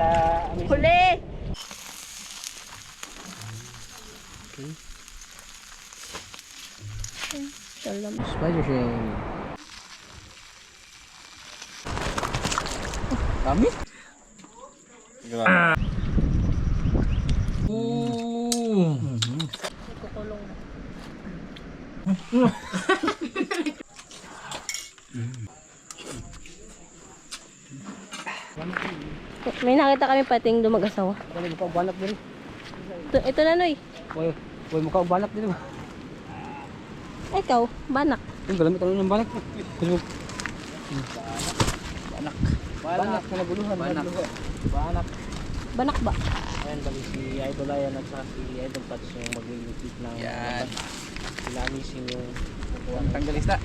kala amis. Huli! Okay. Salam. Spider shell. Kami? Grabe. Kukulong na. May nakita kami pating dumag-asawa. Kali mo ka ubanap din. Ito na, Noy. Boy mo ka ubanap din ba? Ikaw, banak. Yung galamit ano ng banak. Facebook. Banak. Banak na naguluhan. Banak. Banak ba? Ayan, bali si Idol Ayan at saka si Idol Pats yung maglilipit ng Yan. sila missing yung Tanggal isda.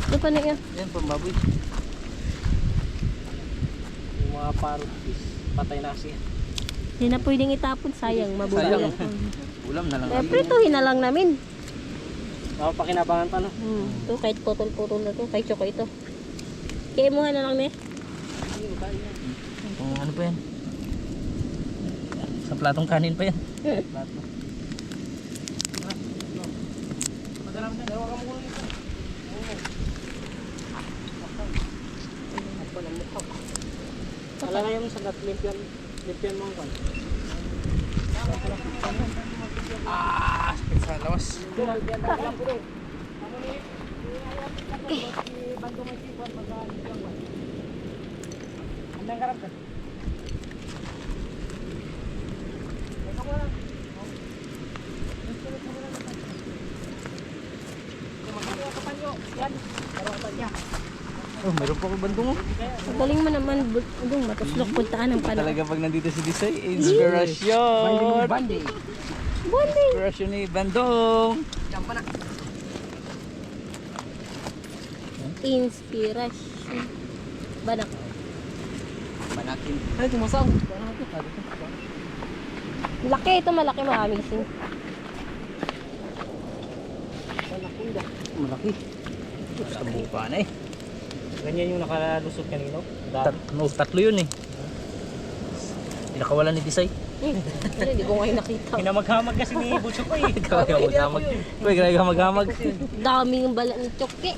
Ito pa na yan. Yan, pambaboy. yung mga parrot fish. Patay na siya. Hindi na pwedeng itapon, sayang. Mabubulat. Ulam na lang. Kaya prituhin na lang namin. Mapapakinabangan pa no? Ito, kahit putol-putol na to. Kahit choco ito. Kaya imuha na lang, ne? Kung ano pa yan? Sa platong kanin pa yan. Wala na yung sagat limpian mo ang kwan. Sakit sa lawas. Andang karap ka. Oh, meron pa ko bandung. Galing mo naman, matuslok puntaan ng panahon. Talaga pag nandito si Disay, inspirasyon. Bandi. Bonding! Inspirasyon ni Bandung. Inspiration. Banak. Manakin. Ay, tumasaw. Laki ito, malaki, amazing. Malaki. Sa buka na eh. Ganyan yung nakalusot kanino. Dami. Tatlo yun eh. Pinakawalan ni Disay. Hindi ko ngayon nakita. Hinamaghamag kasi ni Butcho ko eh. Ikaw yung maghamag. Uy, grabe ka maghamag. Dami ng bala ni Choke.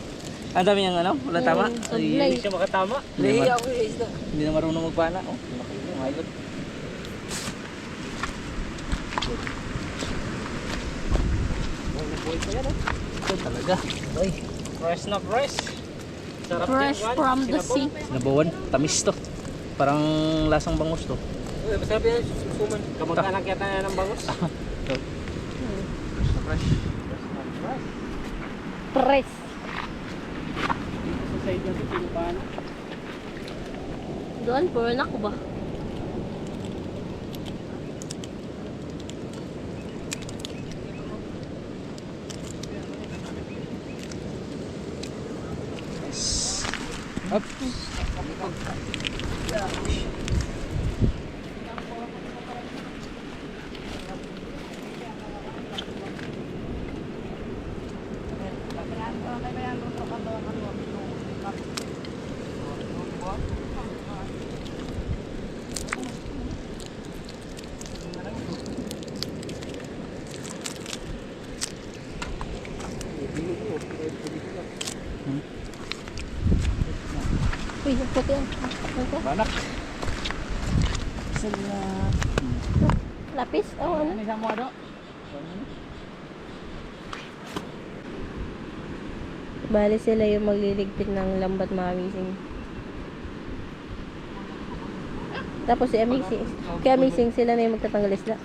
Ang dami niyang ano? Wala tama? Sablay. Hindi siya makatama. Nahiya ako eh. Hindi na marunong magpana. Oh, malaki yung hayot. Ito talaga. Ay, Fresh na fresh. Sarap Fresh yan, from the sea. sinabawan. Tamis to. Parang lasang bangus to. Masarap yan, susuman. Kamag-anak yata yan ng bangus. Ito. Fresh. Press. Sa side natin, pinupahan. Doon, puro na ko ba? Up. Uy, yung puti yan. Ano? Banak. Lapis? Oh, ano? Ano isang mo ano? Bali sila yung magliligpit ng lambat mamising. Tapos si Amazing. Kaya Amazing sila na yung magtatanggal isla.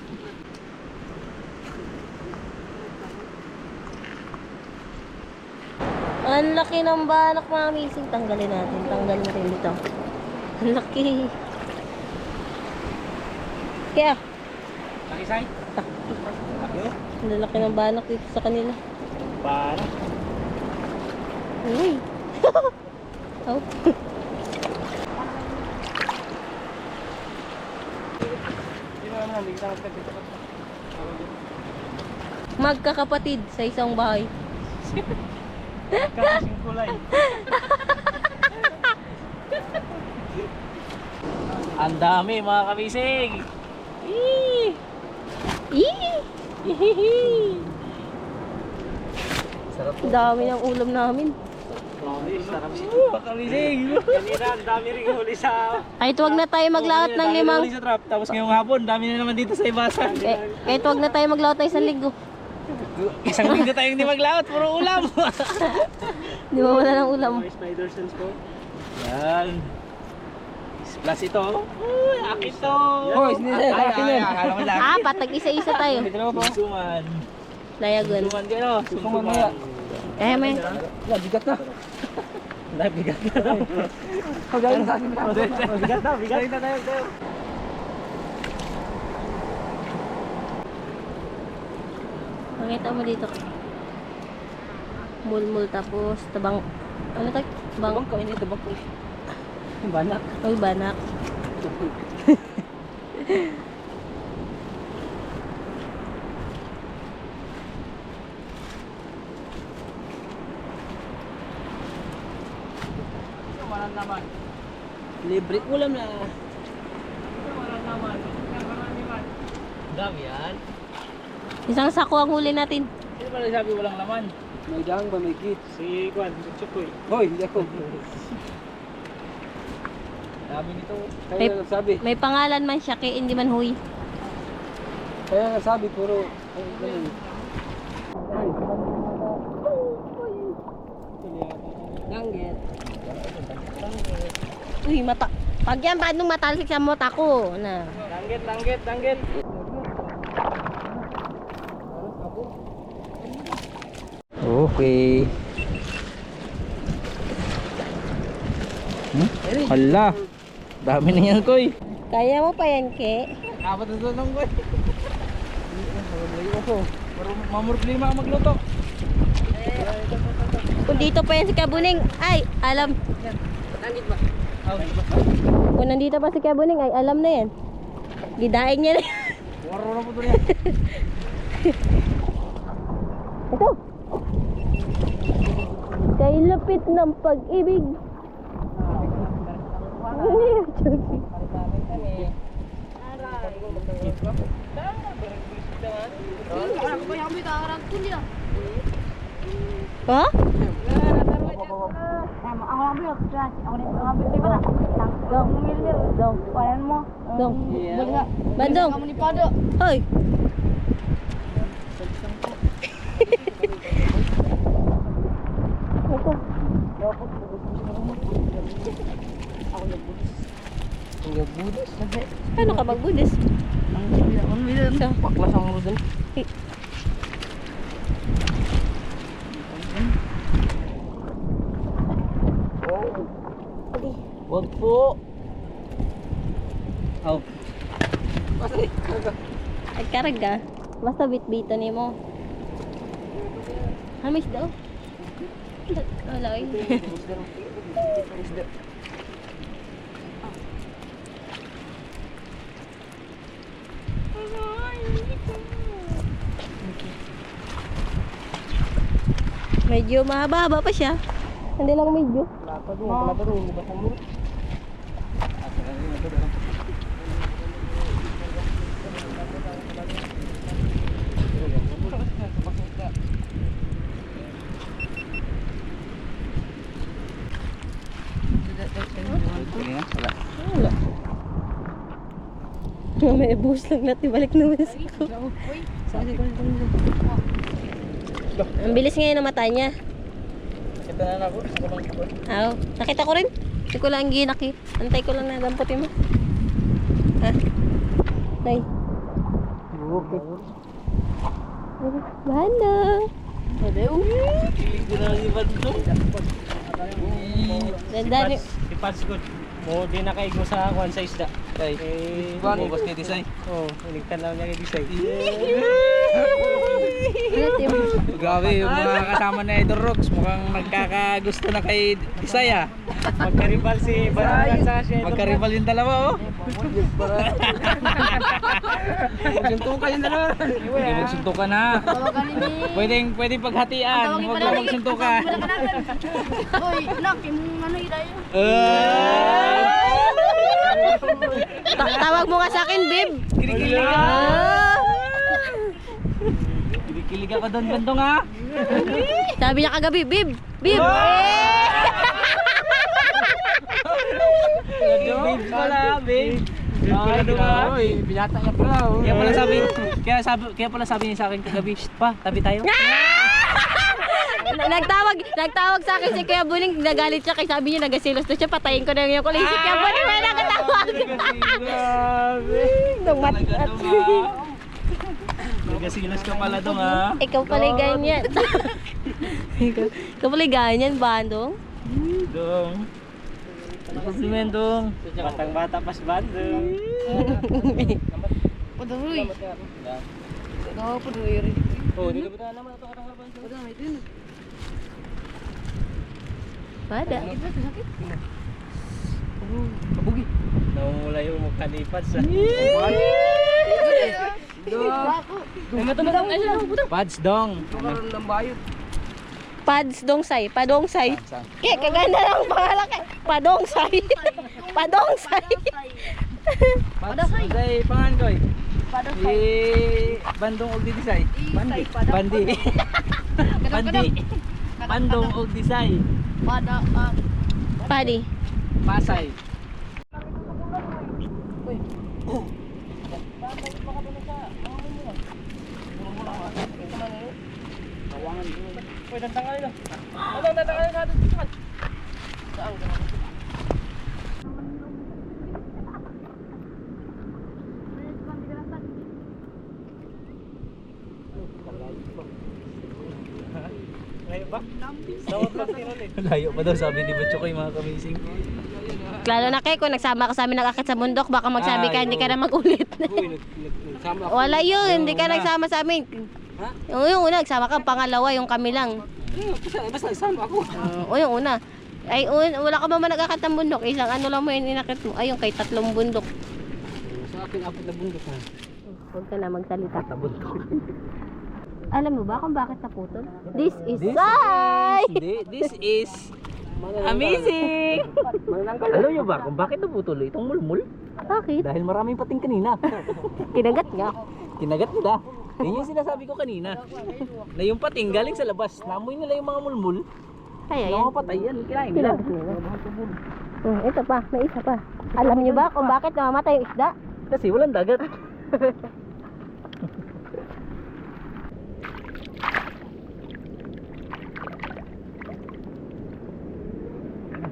Ang laki ng banak mga Amazing. Tanggalin natin. Tanggalin natin dito. Ang laki. Kaya, Nakisay? ang laki ng banak dito sa kanila. Para. Uy. Oh. Sino naman, hindi kita magpapit. Magkakapatid sa isang bahay. Kakasing kulay. Ang dami mga kamising. Eee! Ih! Hihihi! Sarap po. Dami ng ulam namin. Sarap siya. Mga kamising. Kanina, ang dami rin huli sa... Kahit wag na tayo maglaot ng Dami limang... na ulit sa trap. Tapos ngayong hapon, dami na naman dito sa Ibasan. Kahit wag na tayo maglaot ng isang linggo. Isang linggo tayong hindi maglaot, puro ulam. Di ba wala ng ulam? Mga spider sense ko. Yan. Plus ito. Uy, akin to. Oh, hindi na. Akin na. Akala mo lang. Apat, tag-isa-isa tayo. Suman. Layagon. Suman kayo. Suman maya. Eh, may. Bigat na. Bigat na. Pagkain sa akin pa. Bigat na, bigat. Bigat na tayo. Pakita mo dito. Mulmul tapos tabang... Ano tayo? Tabang ko. Hindi tabang ko. Banak. Uy, banak. Suman naman. Libre ulam na. Suman naman. Dami yan. Isang sako ang huli natin. Sino ba nagsabi walang laman? May dahang ba may kit? Si Kwan, si Chukoy. Hoy, hindi ako. Dami nito. Kaya nga nagsabi. May pangalan man siya, kaya hindi man huy. Kaya nga nagsabi, puro... Ay, ganun. Danggit. Uy, mata. Pag yan, paano matalsik sa mata ko? Na. Danggit. Okay. Hala. Dami na yan, Koy. Kaya mo pa yan, Ke? Apat na doon lang, Koy. Mamurklima ang magluto. Kung dito pa yan si Kabuning, ay, alam. Danggit ba? Kung nandito pa si Kabuning, ay, alam na yan. Gidaing niya na. Waro na po doon yan. Ito. Kay lapit ng pag-ibig. Ha? Dong. Bandung. Hoy. Paano ka mag-Buddhis? Paklas ang ulo. Wag po. Oh. Ay, karga. Basta bit-bito ni mo. Hamis daw. Wala eh. Medyo mahaba-haba pa siya. Hindi lang medyo. Wala pa doon. Basta mo. Wala. May buhos lang natin. Balik naman sa ko. Ang bilis ngayon ng mata niya. Kita na ako. Aw, nakita ko rin. Hindi ko lang ginaki. Antay ko lang na damputin mo. Ha? Tay. Okay. Bahala. Kilig ko na si Bandung. Dandani. Si Pads good. Mo di na kaigo sa kwan sa isda. Kay. Eh, Bumabas kay Tisay. oh, iligtan lang niya kay Disay. Grabe yung mga kasama na Idol Rocks. Mukhang nagkakagusto na kay Tisay ah. Magkaribal si Barangan sa siya. Magkaribal yung dalawa oh. Magsuntukan yung dalawa. Hindi magsuntukan na. Pwedeng paghatian. Huwag lang magsuntukan. Hoy, nak, yung ano yun tayo? Tawag mo nga sa akin, babe. Kinikilig ka. Ah. Kinikilig ako doon, Bandong ha. Sabi niya kagabi, babe. Babe. Babes pala, babe. Bandong ha. Binata niya pala. Kaya pala sabi niya sa akin kagabi, "Shh, pa, tabi tayo." Nagtawag sa akin si Kuya Buling, nagalit siya kay sabi niya nagasilos na siya, patayin ko na yung kulay. Si Kuya Buling may nakatawag. Nung matat. Nagasilos ka pala dong ha. Ikaw pala ganyan. Ikaw pala ganyan, Bandong. Dong. Ako si Mendong. Batang bata pas bandong. Paduroy. Ikaw paduroy rin. Oh, dito ba naman ito katang bandong? Wala, may din. Pada. Kabugi. Namumula yung mukha ni Pads. Pads dong. Pads Dongsay, Padongsay. Kaganda ng pangalan kay Padongsay. Padongsay. Pads. Say pangan ko. Si Bandong og Disay. Bandi. Bandi. Bandong og Disay. Padi. Pasay. Ngayon ba? Tawag lang tinulit. Layo pa daw sabi ni Butchokoy mga kamising. Lalo na kay kung nagsama ka sa amin nag-akit sa bundok, baka magsabi ka hindi ka na mag-ulit. Nagsama ako. Wala yun, hindi ka nagsama sa amin. Ha? Yung una, nagsama ka, pangalawa, yung kami lang. Basta nagsama ako. O yung una. Ay, wala ka ba man nag-akit ng bundok? Isang ano lang mo yung inakit mo. Ay, yung kay 3 bundok. Sa akin, 4 na bundok ha. Huwag ka na magsalita. Tabundok. Alam mo ba kung bakit naputol? This is Sai! This is amazing! Alam niyo ba kung bakit naputuloy itong mulmul? Bakit? Dahil maraming pating kanina. Kinagat nga. Kinagat nila. Yun yung sinasabi ko kanina. Na yung pating galing sa labas. Namoy nila yung mga mulmul. Kaya yan. Mga patay yan. Kinain nila. Kinagat nila. Ito pa, may isa pa. Alam niyo ba kung bakit namamatay yung isda? Kasi walang dagat.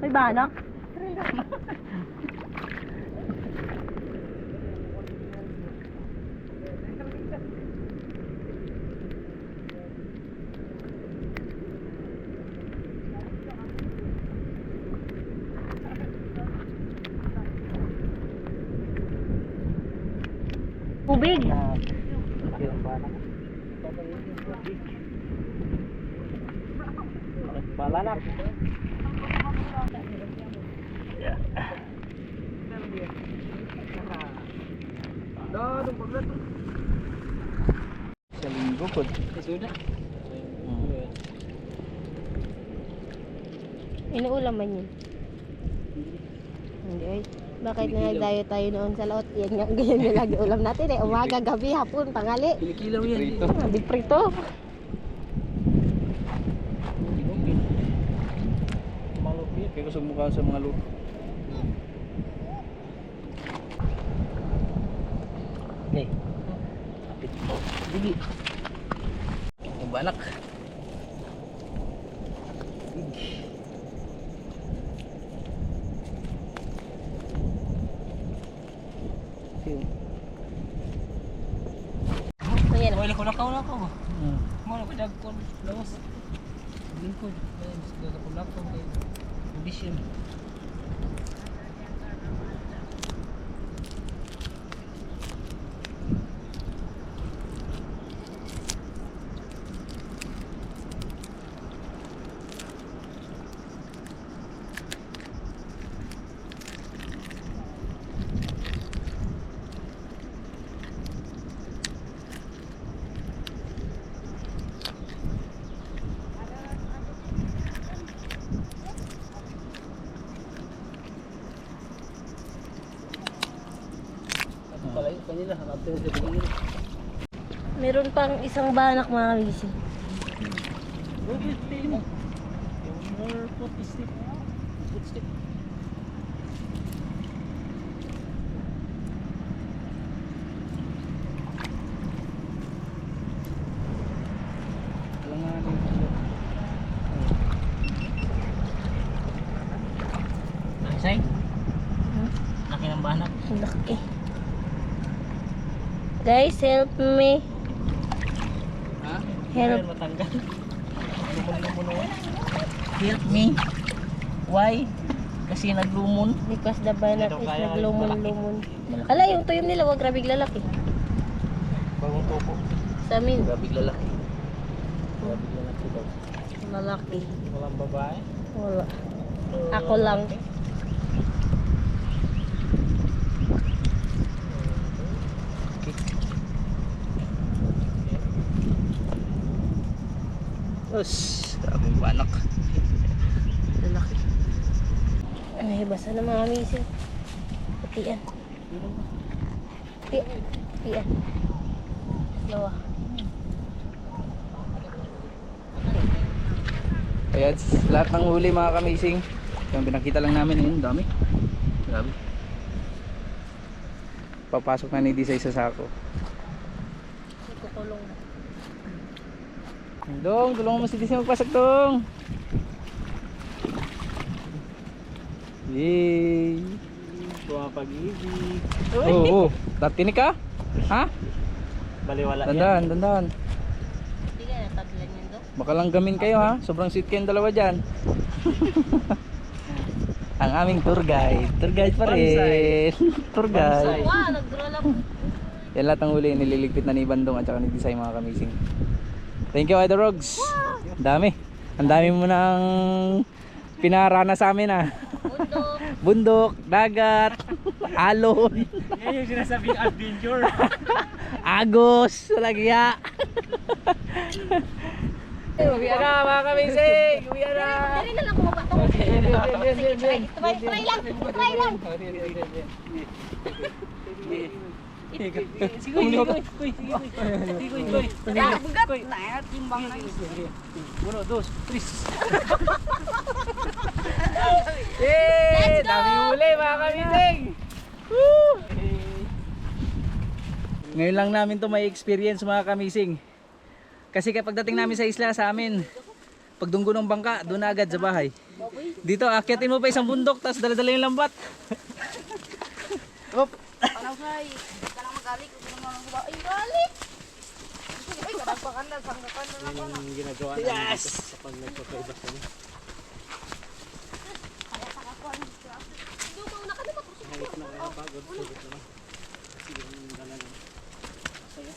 May banak? Tubig. Palanak. Sa linggo po. Sudah. Inuulam man yun. Hindi ay. Bakit na nagdayo tayo noon sa laot? Yan nga, ganyan nga lagi ulam natin eh. Umaga, gabi, hapon, tangali. Kilikilaw yan. Di prito. Malupit. Kaya kusog mukha sa mga lupa. Okay. Digi. Ang banak. Ayan. Wala ko lakaw. Hmm. Mana ko jag ko lawas. Lingkod. Ayun, ko lakaw kay audition. Malayo kanila, after sa bigil. Meron pang isang banak mga kamising. Okay, pili mo. Yung more foot stick. Foot stick. Wala nga din. Nagsay? Laki ng banak. Ang laki. Guys, help me. Ha? Help. Matanggal. Help me. Why? Kasi naglumon. Because the banak Ito is kaya naglumon-lumon. Ala, yung tuyom nila, wag grabig lalaki. Bagong tupo. Sa amin, Grabig lalaki. Grabig lalaki daw. lalaki. Walang babae. Wala. Ako lang. Us, daming banak. Lalaki. Ay, basa na mga kamising. Patian. Patian. Lawa. Ayan, lahat ng huli mga kamising. Yung pinakita lang namin yun, dami. Grabe. Papasok na ni Disay sa sako. Kukulong na. Dong, tulungan mo si Disay magpasok, Dong. Yay! Pumapag-ibig. Oo, datinig ka? Ha? Baliwala Dandan, dandan. Hindi ka nataglan yun do? Baka lang gamin kayo ha. Sobrang sweet kayong dalawa dyan. Ang aming tour guide. Tour guide pa rin. Tour guide. Wow, nag-draw lang. Yan lahat ng huli nililigpit na ni Bandong at saka ni Disay mga kamising. Thank you Idol Rogs. Ang dami. Ang dami mo nang pinarana sa amin ha. Bundok. Bundok, dagat, alon, Yan yung sinasabing adventure. agos, lagya. Uwi na mga kamising. Uwi na. Dari na lang kumaba to. Try lang. Try lang. Bugat na. Timbang na. 1, 2, 3. Yay! Dami huli mga kamising. Woo! Ngayon lang namin to may experience mga kamising. Kasi kapag dating namin sa isla sa amin, pagdunggo ng bangka, doon na agad sa bahay. Dito, akyatin mo pa isang bundok, tapos dala-dala yung lambat. Hop! Parang say, kanang magalik, kanang magalik. Ay, galik. Ay, kadagpakan na, sanggakan na ako na. Yung ginagawa Yes! kapag nagpapalabas kami. Dumaw na ka na matusok. Kahit nakakapagod, sulit naman. Sige, yung dala naman. Saya.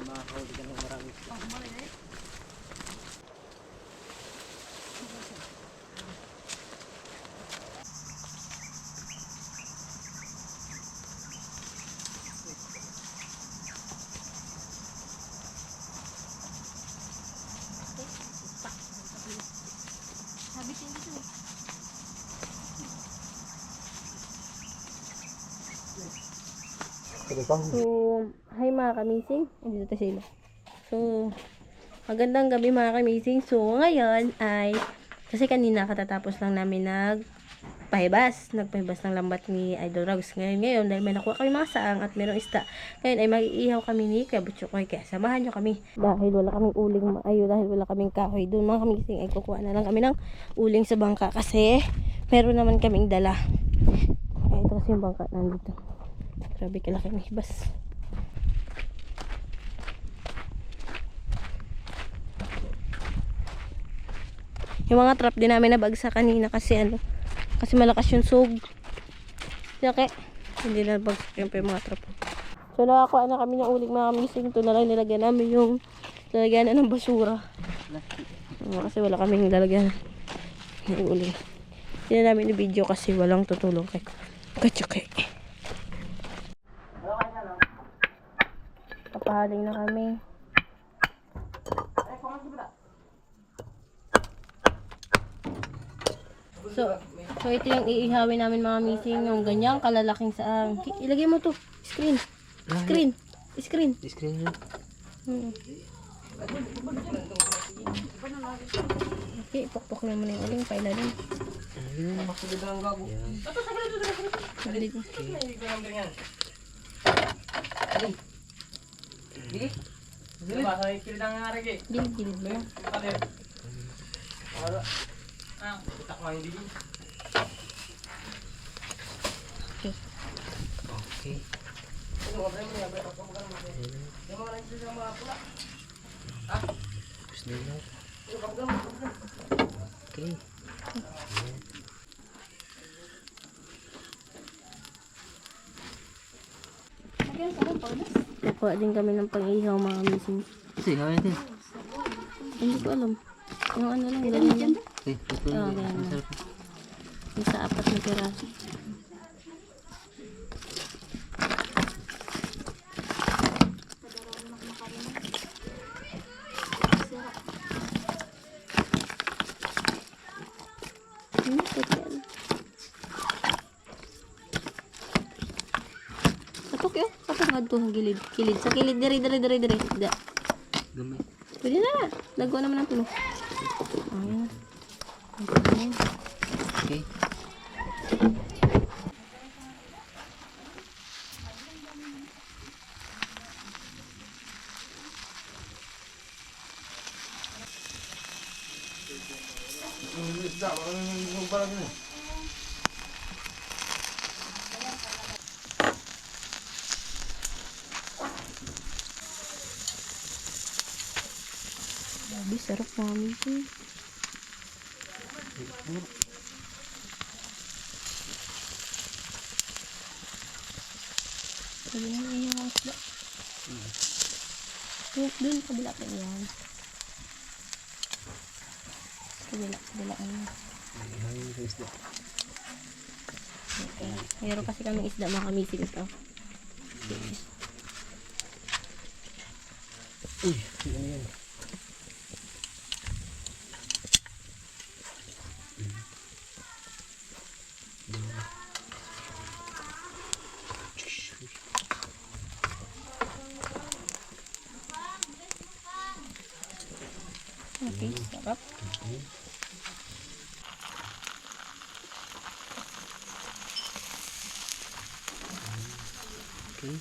Makakahuli ka ng maraming isla. Habitin dito eh. So, hi mga kamising. Dito tayo sila. So, magandang gabi mga kamising. So, ngayon ay, kasi kanina katatapos lang namin nagpahibas ng lambat ni Idol Rogs. Ngayon, dahil may nakuha kami mga saang at merong isda. Ngayon ay mag-iihaw kami ni Kuya Butchokoy. Kaya samahan nyo kami. Dahil wala kaming uling, dahil wala kaming kahoy doon mga kamising, ay kukuha na lang kami ng uling sa bangka. Kasi, meron naman kaming dala. Kaya ito kasi yung bangka nandito. Grabe kalaki ng hibas. Yung mga trap din namin nabagsak kanina kasi kasi malakas yung sug. Kaya hindi na bagsak yung mga trap. So nakakuha na kami ng uling mga kamising. Ito na lang nilagyan namin yung lalagyan ng basura. Kasi wala kaming lalagyan ng uling. Hindi na namin i-video kasi walang tutulong kay Kachukay. Papahaling na kami. So ito yung iihawin namin mga missing, yung ganyang kalalaking saang. Ilagay mo to. Screen. Screen. Screen. Screen na. Okay, pokpok lang mo na yung uling. Pailalim. Saglit mo. Gilid-gilid mo lang. Okay. Okay. Tapos na yun. Okay. Nakuha din kami ng pang-ihaw mga kamising. Kasi gawin natin. Hindi ko alam. Yung ano lang, ganyan lang. Okay, ito. Oo, ganyan lang. Masarap. Isa 4 na piraso. Katok yun. Katok nga ito. Gilid. Kilid. Sa kilid. Diri. Da. Gamay. Pwede na. Nagawa naman ang tulo. Ayan. Ayan. Okay. Grabe, sarap namin ito. Sabi na niya yung isda. Dun, kabila pa yan. Kabila ano. Hangin sa isda. Okay. Mayroon kasi kami isda mga kamising ito. Uy, ano yan? Okay, sarap. Okay.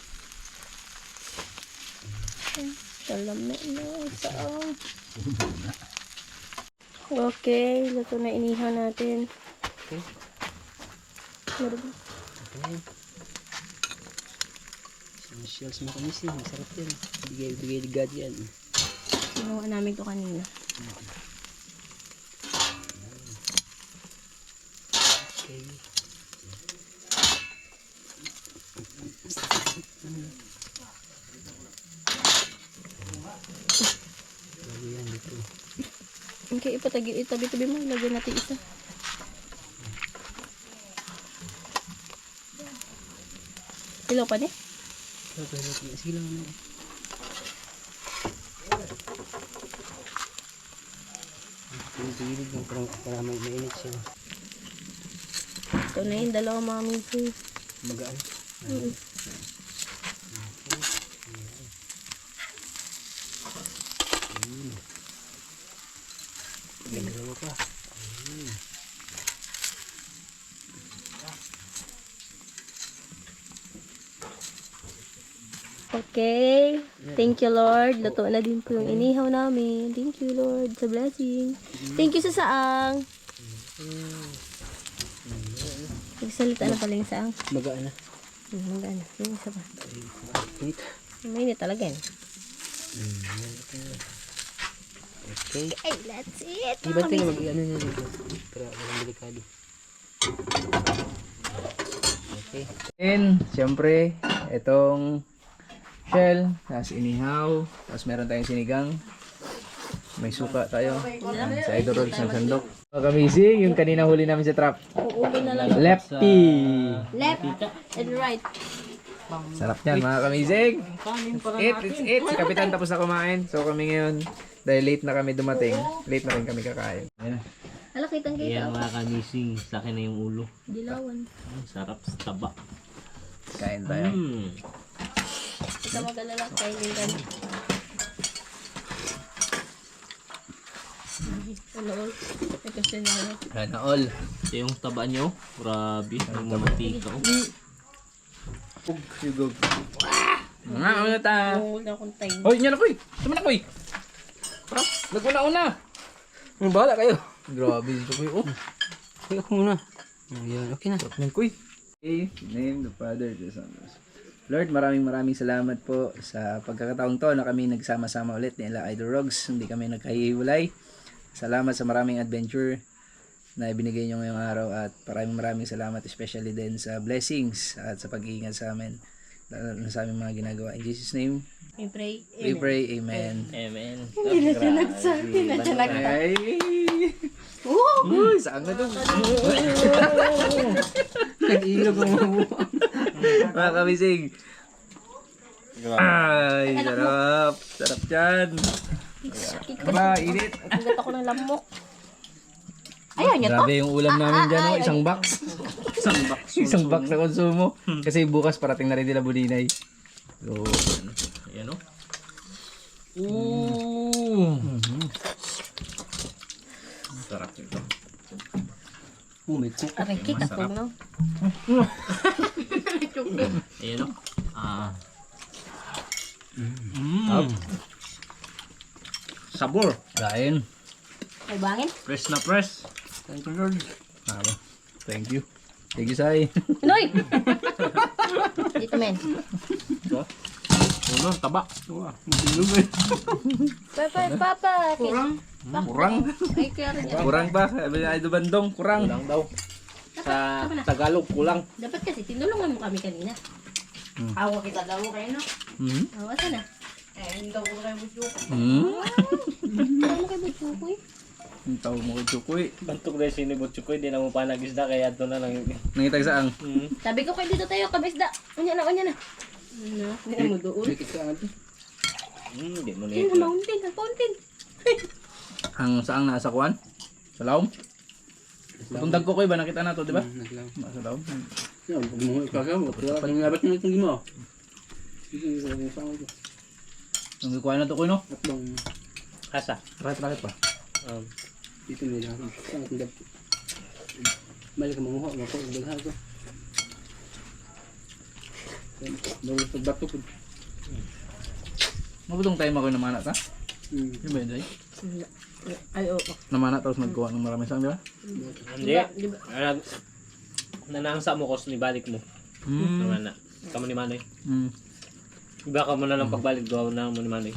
Salami na isaang. Okay, luto na inihaw natin. Okay. Meron. Okay. Essentials mga kamising. Masarap yan. Bigay God yan. Ginawa namin ito kanina. Okay. Bago yan dito. Okay, itabi-tabi mo. Lagyan natin isa. Ilaw pa din? Sige lang ano. Tigilid lang para mainit siya. Ito na yung dalawa mga miso. Magaan. Dalawa pa. Okay. Thank you, Lord. Luto na din po yung inihaw namin. Thank you, Lord, sa blessing. Thank you sa saang. Nagsalita na pala yung saang. Magaan na. Magaan na. Yung isa pa. Init. Mainit talaga yan. Okay. Okay, that's it. Iba tayo mag-ano niya dito. Para walang delikado. Okay. And, siyempre, itong shell, tapos inihaw, tapos meron tayong sinigang. May suka tayo. Yan, sa Idol Rolls ng sandok. Mga kamising, yung kanina huli namin sa trap. Uulo na lang. Lefty! Left and right. Sarap yan mga kamising. It's it. Si Kapitan tapos na kumain. So kami ngayon, dahil late na kami dumating, late na rin kami kakain. Ayan. Hala, kitang kita. Yan mga kamising, sa akin na yung ulo. Dilawan. Ang sarap sa taba. Kain tayo. Hindi ka mag-alala, kainin ka na. Ano, ito siya na. Sana all. Ito yung taba nyo. Grabe. Nagmamatika. Sugog. Ano ta? Mungol na akong time. Hoy, nyan ako eh. Sama na ko eh. Naguna-una. Bahala kayo. Grabe dito ko eh. Oh. Okay, ako muna. Ayan, okay na. Sarap ng kuy. Okay, name the Father, the Son. Lord, maraming salamat po sa pagkakataong to na kami nagsama-sama ulit nila Idol Rogs. Hindi kami nagkahiwalay. Salamat sa maraming adventure na ibinigay nyo ngayong araw at maraming salamat especially din sa blessings at sa pag-iingat sa amin lalo na sa aming mga ginagawa. In Jesus' name, We pray. we pray. Amen. Amen. Hindi na siya nagsabi. Hindi na siya nagsabi. Ay! Oo! Uy, saan na to? Nag-ilog ang mabuha. Mga kamising. Ay, sarap. Sarap dyan. Aba, init. Nagat ako ng lamok. Ayaw niya to? Grabe yung ulam namin dyan, oh. Isang box. Isang box. Isang box na konsumo. Kasi bukas parating na rin nila Bulinay. So, Ayan o. ooh. Sarap ito. May cook. Aring kita po, no? Ayan o. Sabor. Kain. Ay, bangin? Fresh na fresh. Thank you, Lord. Thank you. Thank you, Sai. Noy! Dito, men. Ito. Uno, taba. Papa. Kurang. Kurang. Ay, kaya rin yan. Kurang pa. Sabi na Idol Bandong, kurang. Kulang daw. Sa Tagalog, kulang. Dapat kasi tinulungan mo kami kanina. Awa kita daw kayo, no? Hmm? Awa sana. Eh, hindi daw ko kayo budyo. Hmm? Awa mo kayo budyo ko eh. Ang tawag mo kay Chukoy. Bantok na sinibot ko, hindi na mo pa nag-isda, kaya ito na lang. Nangitag saang. Sabi ko kayo dito tayo, kabisda. Unya na. Ano? Hindi na mo doon. Hindi mo na Hindi ito. na mountain, ang fountain. Ang saang nasa kuwan? Sa laom? Tundag ko ba nakita na to, di ba? Sa laom. Nung ikuha na to ko, no? Asa? Rakit pa. Dito nila ako. Saan akong dapat? Mali ka manguha. Mako, ang daghan ko. Bago pagbato ko. Mabutong tayo makoy na mana ta? Hmm. Yung ba yun, Day? Ay, oo. Namana tapos nagkuha ng maraming sang, di ba? Hindi. Di ba? Nanangsa mo kos ni balik mo. Naman na. Kamu ni Manay. Iba ka mo na lang pagbalik doon na mo ni Manay.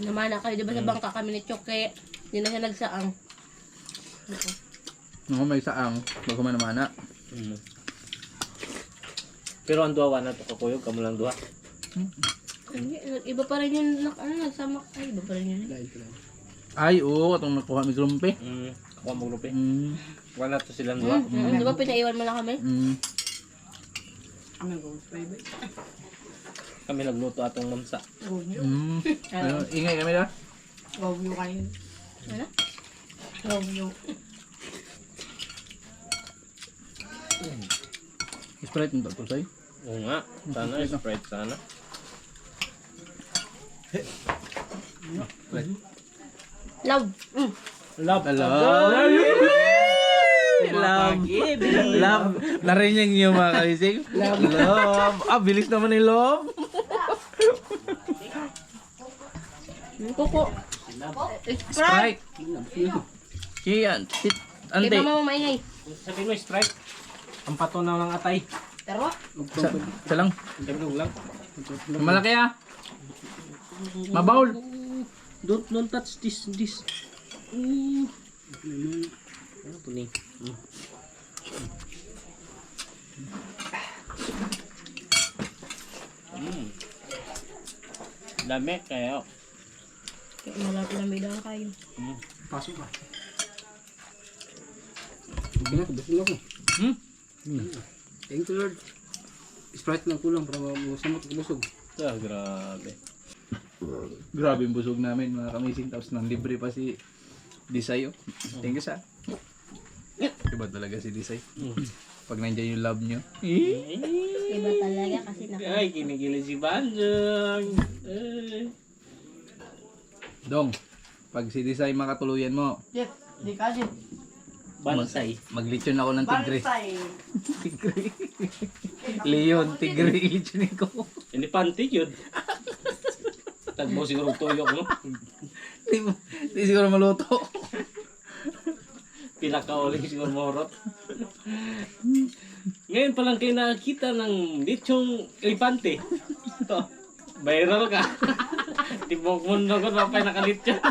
Namana kayo, di ba sa bangka kami ni Chok, kaya hindi na siya nagsaang. Nung may saang, bago man namana. Pero ang duwa na to kakuyog, kamu lang duwa. Iba pa rin yung nagsama. Ay, iba pa rin yun. Lain ko lang. Ay, oo, itong nakuha may grumpi. Ako mo grupi. Mm. Wala to silang duwa. Di ba pinaiwan mo na kami? Mm. Kami nagluto atong mamsa. Mm. Ano, ingay kami na? Wawyo kayo. Ano? Wawyo. Sprite mo to, Say? Oo nga. Sana, Sprite sana. Love. Love. Love. Love. Narinig niyo mga kalising? Love. Ah, bilis naman yung love. Kuko. Sprite. Kiyan. Kay Ante. mama mo maingay. Sabihin mo, Sprite. Ang patunaw ng atay. Pero, Sa lang. Dablog lang. Malaki ah. Mabawl. Don't touch this. Ano po ni? Dami kayo. malamig lang kayo. Pasok ba? Okay na, busog na ako. Thank you, Lord. Sprite lang kulang para masamot ko busog. Grabe. Grabe yung busog namin mga kamising. Tapos nang libre pa si Disay. Oh. Thank you sa. Iba talaga si Disay. Pag nandiyan yung love nyo. Iba talaga kasi Ay, kinikilig si Banjong. Dong, pag si Desai makatuluyan mo, Bansay. maglitsyon ako ng tigre. Tigre. Leon, tigre, ilitsonin ko. Hindi panty yun. Tagbo siguro tuyok, no? Di siguro maluto. Pinakauling siguro morot. Ngayon pa lang kayo nakakita ng lechong elepante. Ito, viral ka. Tibok mundo ko, mapay nakalitsyon.